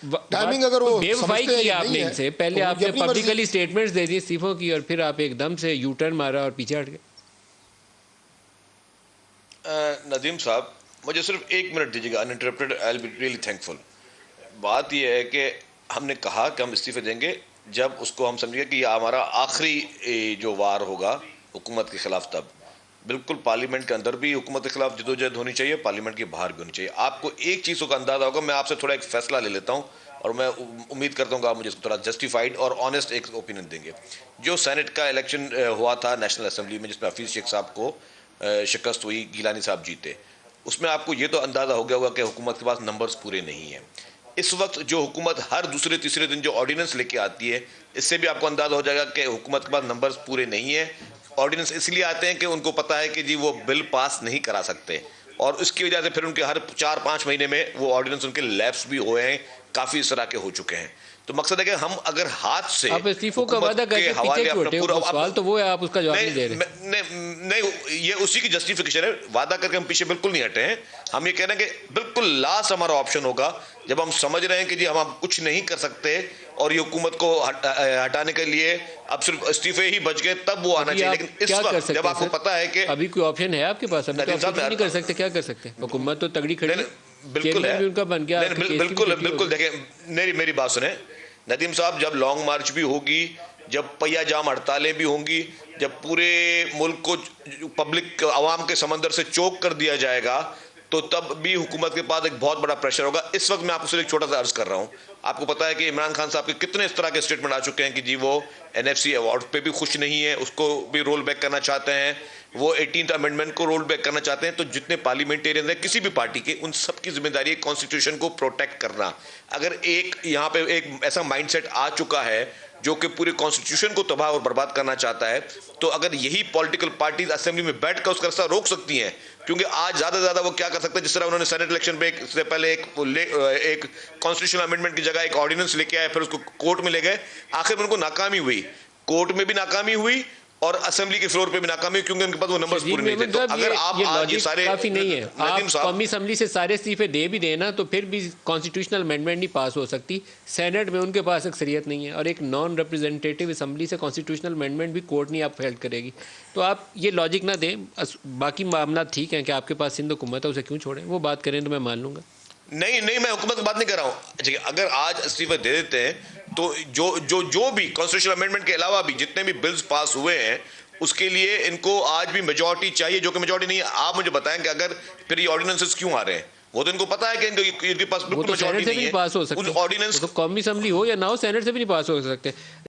Timing अगर वो बेवफाई समझते की हैं आपने नहीं है, इनसे, पहले तो आपने अपनी मर्जी। पब्लिकली स्टेटमेंट्स दे दी इस्तीफों की, और फिर आप एकदम से यू टर्न मारा और पीछे हट गए। नदीम साहब, मुझे सिर्फ 1 मिनट दीजिएगा uninterrupted, I will be really thankful. बात यह है कि हमने कहा कि हम इस्तीफे देंगे जब उसको हम समझेंगे कि यह हमारा आखिरी जो वार होगा हुकूमत के खिलाफ। तब बिल्कुल पार्लियामेंट के अंदर भी हुकूमत के खिलाफ जदोजहद होनी चाहिए, पार्लियामेंट के बाहर भी होनी चाहिए। आपको एक चीज़ों का अंदाजा होगा, मैं आपसे थोड़ा एक फैसला ले लेता हूँ और मैं उम्मीद करता हूँ कि आप मुझे इसको थोड़ा जस्टिफाइड और ऑनेस्ट एक ओपिनियन देंगे। जो सेनेट का इलेक्शन हुआ था नेशनल असेंबली में, जिसमें हफीज़ शेख साहब को शिकस्त हुई, गिलानी साहब जीते, उसमें आपको ये तो अंदाज़ा हो गया होगा कि हुकूमत के पास नंबर्स पूरे नहीं हैं। इस वक्त जो हुकूमत हर दूसरे तीसरे दिन जो ऑर्डिनेंस लेके आती है, इससे भी आपको अंदाजा हो जाएगा कि हुकूमत के पास नंबर्स पूरे नहीं है। ऑर्डिनेंस इसलिए आते हैं कि उनको पता है कि जी वो बिल पास नहीं करा सकते, और उसकी वजह से फिर उनके हर 4-5 महीने में वो ऑर्डिनेंस उनके लैप्स भी हुए हैं, काफ़ी इस तरह के हो चुके हैं। तो मकसद है कि हम अगर हाथ से आप इस्तीफों का वादा करके पीछे क्यों हटे? सवाल तो वो है, आप उसका जवाब नहीं दे रहे। नहीं, ये उसी की जस्टिफिकेशन है। वादा करके हम पीछे बिल्कुल नहीं हटे हैं। हम ये कह रहे हैं कि बिल्कुल लास्ट हमारा ऑप्शन होगा जब हम समझ रहे हैं कि जी हम कुछ नहीं कर सकते और ये हुकूमत को हटाने के लिए अब सिर्फ इस्तीफे ही बच गए, तब वो आना चाहिए। लेकिन इस वक्त जब आपको पता है कि अभी कोई ऑप्शन है आपके पास, अभी तो आप कुछ नहीं कर सकते, क्या कर सकते? हुकूमत तो तगड़ी खड़ी है, बिल्कुल है, उनका बन गया। बिल्कुल देखिए, मेरी बात सुने नदीम साहब, जब लॉन्ग मार्च भी होगी, जब पहिया जाम हड़तालें भी होंगी, जब पूरे मुल्क को पब्लिक आवाम के समंदर से चोक कर दिया जाएगा, तो तब भी हुकूमत के पास एक बहुत बड़ा प्रेशर होगा। इस वक्त मैं आपको सिर्फ एक छोटा सा अर्ज कर रहा हूँ। आपको पता है कि इमरान खान साहब के कितने इस तरह के स्टेटमेंट आ चुके हैं कि जी वो NFC अवार्ड पे भी खुश नहीं है, उसको भी रोल बैक करना चाहते हैं, वो 18th अमेंडमेंट को रोल बैक करना चाहते हैं। तो जितने पार्लियामेंटेरियन हैं किसी भी पार्टी के, उन सब की जिम्मेदारी है कॉन्स्टिट्यूशन को प्रोटेक्ट करना। अगर एक यहाँ पे एक ऐसा माइंडसेट आ चुका है जो कि पूरे कॉन्स्टिट्यूशन को तबाह और बर्बाद करना चाहता है, तो अगर यही पॉलिटिकल पार्टीज असेंबली में बैठकर उसका रास्ता रोक सकती हैं, क्योंकि आज ज्यादा से ज्यादा वो क्या कर सकते हैं, जिस तरह उन्होंने सेनेट इलेक्शन पे इससे पहले एक कॉन्स्टिट्यूशनल अमेंडमेंट की जगह एक ऑर्डिनेंस लेके आए, फिर उसको कोर्ट में ले गए, आखिर में उनको नाकामी हुई, कोर्ट में भी नाकामी हुई और असेंबली के फ्लोर पे भी नाकामी, क्योंकि उनके पास वो नंबर्स पूरे नहीं थे। तो अगर आप आज ये सारे काफी नहीं है, आप कौमी असेंबली से सारे इस्तीफे दे भी देना तो फिर भी कॉन्स्टिट्यूशनल अमेंडमेंट नहीं पास हो सकती। सेनेट में उनके पास अक्सरियत नहीं है, और एक नॉन रिप्रेजेंटेटिव असेंबली से कॉन्स्टिट्यूशनल अमेंडमेंट भी कोर्ट नहीं आप हेल्प करेगी। तो आप ये लॉजिक ना दें। बाकी मामला ठीक है कि आपके पास सिंध हुकूमत है, उसे क्यों छोड़ें, वो बात करें तो मैं मान लूंगा। नहीं, मैं हुकूमत की बात नहीं कर रहा हूँ। अगर आज इस्तीफे दे देते हैं तो जो भी कॉन्स्टिट्यूशनल अमेंडमेंट के अलावा भी जितने भी बिल्स पास हुए हैं, उसके लिए इनको आज भी मेजॉरिटी चाहिए, जो कि मेजॉरिटी नहीं है। आप मुझे बताएं कि अगर फिर ये ऑर्डिनेंसेस क्यों आ रहे हैं? वो तो इनको पता है कि इनके पास बिल्कुल मेजॉरिटी नहीं है। पास हो सकते, उस ऑर्डिनेंस तो कौमी असेंबली हो या ना हो, सेनेट से भी नहीं पास हो सकते।